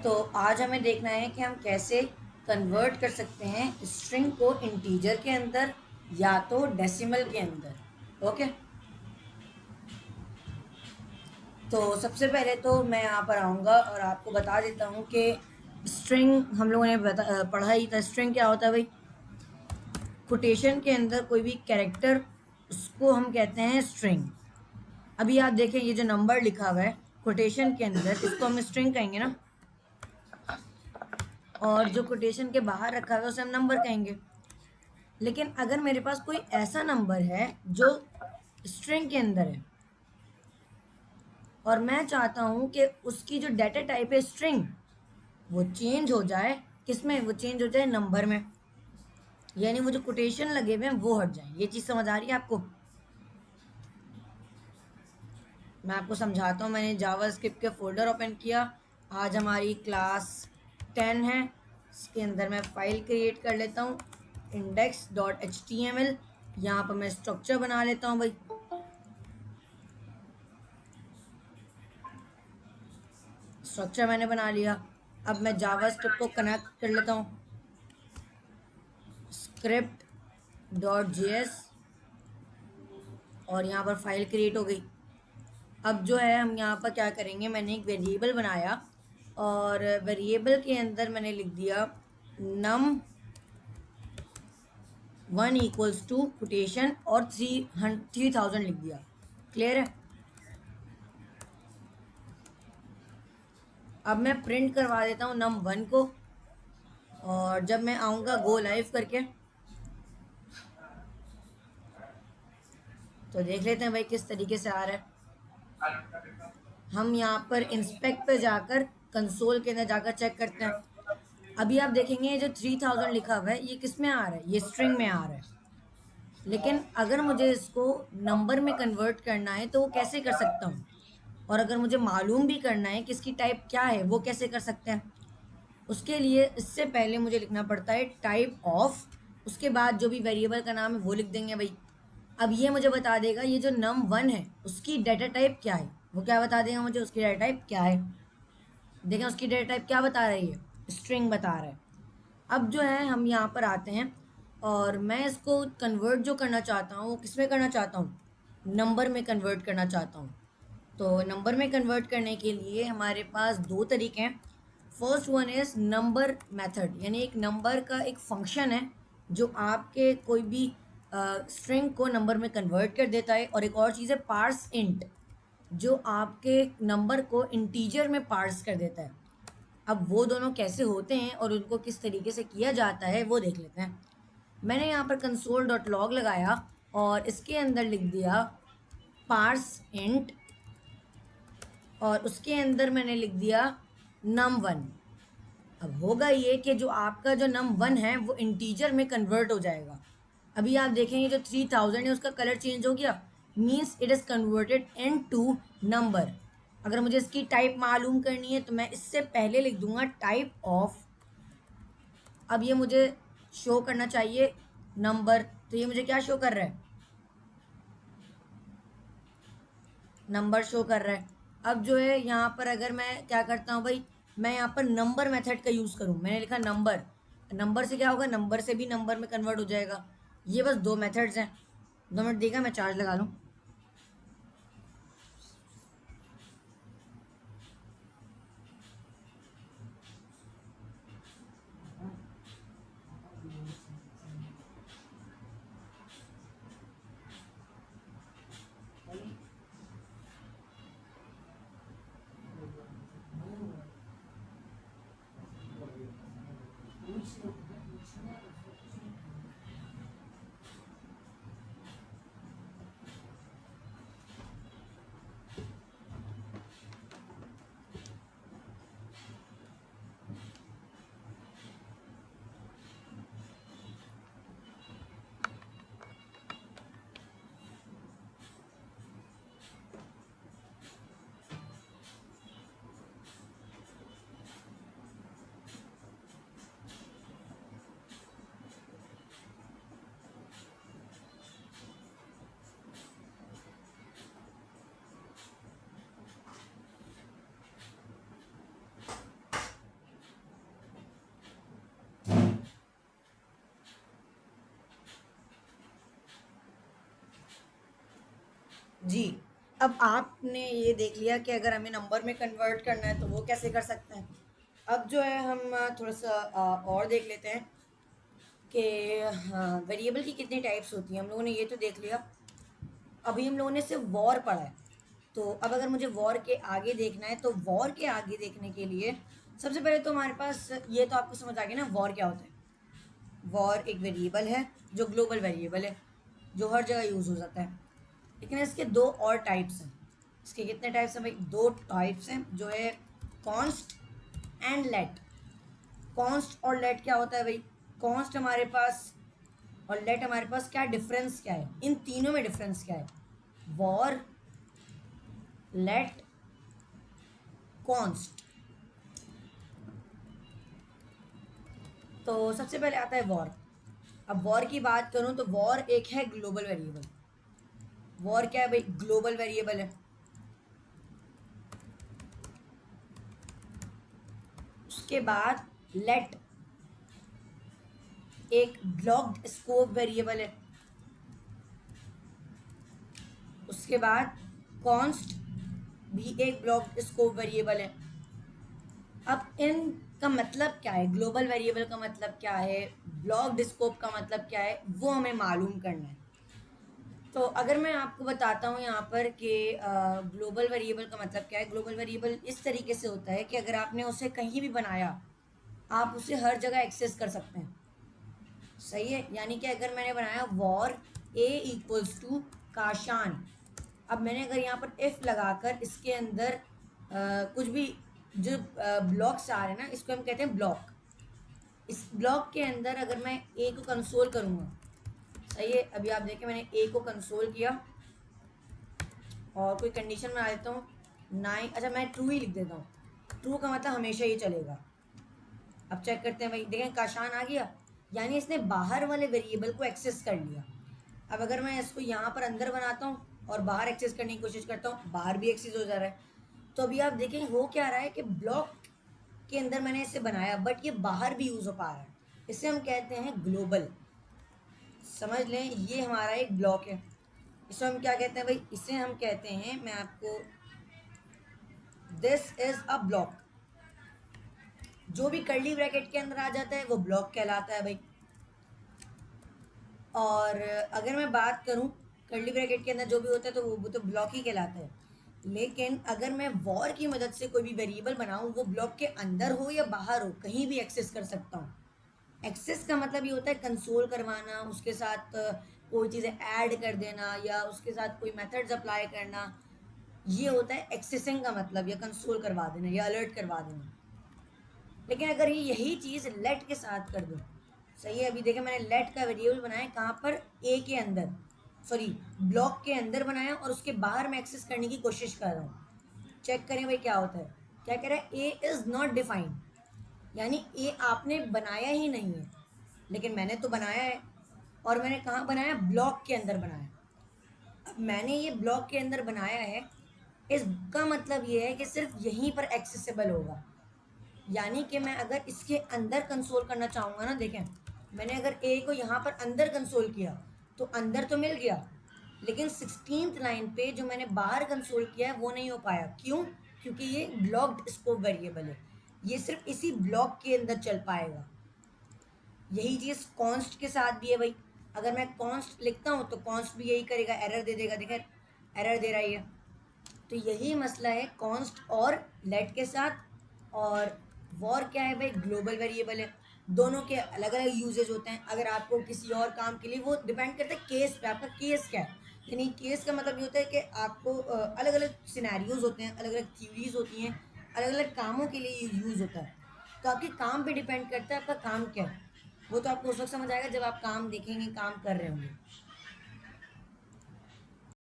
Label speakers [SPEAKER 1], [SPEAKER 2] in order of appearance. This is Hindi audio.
[SPEAKER 1] तो आज हमें देखना है कि हम कैसे कन्वर्ट कर सकते हैं स्ट्रिंग को इंटीजर के अंदर या तो डेसिमल के अंदर। ओके, तो सबसे पहले तो मैं यहाँ पर आऊँगा और आपको बता देता हूँ कि स्ट्रिंग हम लोगों ने पढ़ा ही था। स्ट्रिंग क्या होता है भाई? कोटेशन के अंदर कोई भी कैरेक्टर, उसको हम कहते हैं स्ट्रिंग। अभी आप देखें, ये जो नंबर लिखा हुआ है कोटेशन के अंदर, इसको हम स्ट्रिंग कहेंगे ना, और जो कोटेशन के बाहर रखा हुआ है उसे हम नंबर कहेंगे। लेकिन अगर मेरे पास कोई ऐसा नंबर है जो स्ट्रिंग के अंदर है और मैं चाहता हूं कि उसकी जो डाटा टाइप है स्ट्रिंग, वो चेंज हो जाए, किसमें वो चेंज हो जाए? नंबर में। यानी वो जो कोटेशन लगे हुए हैं वो हट जाए। ये चीज समझ आ रही है आपको? मैं आपको समझाता हूँ। मैंने जावास्क्रिप्ट के फोल्डर ओपन किया। आज हमारी क्लास 10 है। इसके अंदर मैं फाइल क्रिएट कर लेता हूँ, index.html। यहाँ पर मैं स्ट्रक्चर बना लेता हूँ भाई। स्ट्रक्चर मैंने बना लिया। अब मैं जावास्क्रिप्ट को कनेक्ट कर लेता हूँ, स्क्रिप्ट डॉट जेएस, और यहाँ पर फाइल क्रिएट हो गई। अब जो है हम यहाँ पर क्या करेंगे, मैंने एक वेरिएबल बनाया और वेरिएबल के अंदर मैंने लिख दिया num1 इक्वल्स टू कोटेशन और 3000 लिख दिया। क्लियर है? अब मैं प्रिंट करवा देता हूँ num1 को, और जब मैं आऊँगा गो लाइव करके तो देख लेते हैं भाई किस तरीके से आ रहा है। हम यहाँ पर इंस्पेक्ट पे जाकर कंसोल के अंदर जाकर चेक करते हैं। अभी आप देखेंगे जो 3000 लिखा हुआ है ये किस में आ रहा है? ये स्ट्रिंग में आ रहा है। लेकिन अगर मुझे इसको नंबर में कन्वर्ट करना है तो वो कैसे कर सकता हूँ? और अगर मुझे मालूम भी करना है कि इसकी टाइप क्या है, वो कैसे कर सकते हैं? उसके लिए इससे पहले मुझे लिखना पड़ता है टाइप ऑफ, उसके बाद जो भी वेरिएबल का नाम है वो लिख देंगे भाई। अब ये मुझे बता देगा ये जो num1 है उसकी डाटा टाइप क्या है। वो क्या बता देगा मुझे? उसकी डाटा टाइप क्या है। देखें उसकी डाटा टाइप क्या बता रही है? स्ट्रिंग बता रहा है। अब जो है हम यहाँ पर आते हैं और मैं इसको कन्वर्ट जो करना चाहता हूँ वो किस में करना चाहता हूँ? नंबर में कन्वर्ट करना चाहता हूँ। तो नंबर में कन्वर्ट करने के लिए हमारे पास दो तरीके हैं। First one is number method, यानी एक नंबर का एक फंक्शन है जो आपके कोई भी स्ट्रिंग को नंबर में कन्वर्ट कर देता है। और एक और चीज़ है पार्स इंट, जो आपके नंबर को इंटीजर में पार्स कर देता है। अब वो दोनों कैसे होते हैं और उनको किस तरीके से किया जाता है वो देख लेते हैं। मैंने यहाँ पर कंसोल डॉट लॉग लगाया और इसके अंदर लिख दिया पार्स इंट, और उसके अंदर मैंने लिख दिया num1। अब होगा ये कि जो आपका जो num1 है वो इंटीजर में कन्वर्ट हो जाएगा। अभी आप देखेंगे जो 3000 है उसका कलर चेंज हो गया, means it is converted into number. अगर मुझे इसकी टाइप मालूम करनी है तो मैं इससे पहले लिख दूंगा टाइप ऑफ। अब ये मुझे शो करना चाहिए नंबर, तो ये मुझे क्या शो कर रहा है? नंबर शो कर रहा है। अब जो है यहाँ पर अगर मैं क्या करता हूँ भाई, मैं यहाँ पर नंबर मेथड का यूज़ करूँ, मैंने लिखा नंबर। नंबर से क्या होगा? नंबर से भी नंबर में कन्वर्ट हो जाएगा। ये बस दो मेथड्स हैं। 2 मिनट देगा, मैं चार्ज लगा लूँ। जी। अब आपने ये देख लिया कि अगर हमें नंबर में कन्वर्ट करना है तो वो कैसे कर सकते हैं। अब जो है हम थोड़ा सा और देख लेते हैं कि वेरिएबल की कितनी टाइप्स होती हैं। हम लोगों ने ये तो देख लिया। अभी हम लोगों ने सिर्फ वॉर पढ़ा है। तो अब अगर मुझे वॉर के आगे देखना है तो वॉर के आगे देखने के लिए सबसे पहले तो हमारे पास ये तो आपको समझ आ गया ना वॉर क्या होता है। वॉर एक वेरिएबल है जो ग्लोबल वेरिएबल है, जो हर जगह यूज़ हो जाता है। लेकिन इसके दो और टाइप्स हैं। इसके कितने टाइप्स हैं भाई? दो टाइप्स हैं, जो है कॉन्स्ट एंड लेट। कॉन्स्ट और लेट क्या होता है भाई? कॉन्स्ट हमारे पास और लेट हमारे पास क्या डिफरेंस क्या है? इन तीनों में डिफरेंस क्या है? Var, let, const. तो सबसे पहले आता है वॉर। अब वॉर की बात करूं तो वॉर एक है ग्लोबल वेरिएबल। वॉर क्या है भाई? ग्लोबल वेरिएबल है। उसके बाद लेट एक ब्लॉक्ड स्कोप वेरिएबल है। उसके बाद कॉन्स्ट भी एक ब्लॉक्ड स्कोप वेरिएबल है। अब इन का मतलब क्या है? ग्लोबल वेरिएबल का मतलब क्या है, ब्लॉक्ड स्कोप का मतलब क्या है, वो हमें मालूम करना है। तो अगर मैं आपको बताता हूँ यहाँ पर कि ग्लोबल वेरिएबल का मतलब क्या है। ग्लोबल वेरिएबल इस तरीके से होता है कि अगर आपने उसे कहीं भी बनाया, आप उसे हर जगह एक्सेस कर सकते हैं। सही है। यानी कि अगर मैंने बनाया वॉर ए इक्वल्स टू काशान। अब मैंने अगर यहाँ पर इफ लगाकर इसके अंदर कुछ भी जो ब्लॉक्स आ रहे हैं ना, इसको हम कहते हैं ब्लॉक। इस ब्लॉक के अंदर अगर मैं ए को कंसोल करूँगा, सही है। अभी आप देखें मैंने ए को कंसोल किया और कोई कंडीशन बना देता हूँ 9। अच्छा, मैं ट्रू ही लिख देता हूँ। ट्रू का मतलब हमेशा ही चलेगा। अब चेक करते हैं भाई, देखें काशान आ गया, यानी इसने बाहर वाले वेरिएबल को एक्सेस कर लिया। अब अगर मैं इसको यहाँ पर अंदर बनाता हूँ और बाहर एक्सेस करने की कोशिश करता हूँ, बाहर भी एक्सेस हो जा रहा है। तो अभी आप देखें हो क्या रहा है कि ब्लॉक के अंदर मैंने इसे बनाया बट ये बाहर भी यूज़ हो पा रहा है। इसे हम कहते हैं ग्लोबल। समझ लें, ये हमारा एक ब्लॉक है। इसे हम क्या कहते हैं भाई? इसे हम कहते हैं, मैं आपको, दिस इज अ ब्लॉक। जो भी कर्ली ब्रैकेट के अंदर आ जाता है वो ब्लॉक कहलाता है भाई। और अगर मैं बात करूं कर्ली ब्रैकेट के अंदर जो भी होता है तो वो तो ब्लॉक ही कहलाता है। लेकिन अगर मैं वॉर की मदद से कोई भी वेरिएबल बनाऊं, वो ब्लॉक के अंदर हो या बाहर हो, कहीं भी एक्सेस कर सकता हूं। एक्सेस का मतलब ये होता है कंसोल करवाना, उसके साथ कोई चीज़ें ऐड कर देना या उसके साथ कोई मेथड्स अप्लाई करना। ये होता है एक्सेसिंग का मतलब, या कंसोल करवा देना या अलर्ट करवा देना। लेकिन अगर ये यही चीज़ लेट के साथ कर दूँ, सही है। अभी देखें मैंने लेट का वेरिएबल बनाया कहाँ पर? ए के अंदर, सॉरी ब्लॉक के अंदर बनाया और उसके बाहर मैं एक्सेस करने की कोशिश कर रहा हूँ। चेक करें भाई क्या होता है। क्या कह रहा है? ए इज़ नॉट डिफाइंड, यानी ए आपने बनाया ही नहीं है। लेकिन मैंने तो बनाया है, और मैंने कहाँ बनाया? ब्लॉक के अंदर बनाया। अब मैंने ये ब्लॉक के अंदर बनाया है, इसका मतलब ये है कि सिर्फ यहीं पर एक्सेसिबल होगा। यानी कि मैं अगर इसके अंदर कंसोल करना चाहूँगा ना, देखें मैंने अगर ए को यहाँ पर अंदर कंसोल किया तो अंदर तो मिल गया, लेकिन 16th लाइन पे जो मैंने बाहर कंसोल किया है वो नहीं हो पाया। क्यों? क्योंकि ये ब्लॉक्ड स्कोप वेरिएबल है, ये सिर्फ इसी ब्लॉक के अंदर चल पाएगा। यही चीज़ कॉन्स्ट के साथ भी है भाई। अगर मैं कॉन्स्ट लिखता हूँ तो कॉन्स्ट भी यही करेगा, एरर दे देगा। देखें एरर दे रहा है ये। तो यही मसला है कॉन्स्ट और लेट के साथ। और वॉर क्या है भाई? ग्लोबल वेरिएबल है। दोनों के अलग अलग यूजेज होते हैं। अगर आपको किसी और काम के लिए, वो डिपेंड करता है केस पे, आपका केस क्या है। यानी केस का मतलब ये होता है कि आपको अलग अलग सिनेरियोज होते हैं, अलग अलग थ्योरीज होती हैं, अलग अलग कामों के लिए यूज़ होता है। तो आपके काम पे डिपेंड करता है आपका काम क्या है। वो तो आपको उस वक्त समझ आएगा जब आप काम देखेंगे, काम कर रहे होंगे।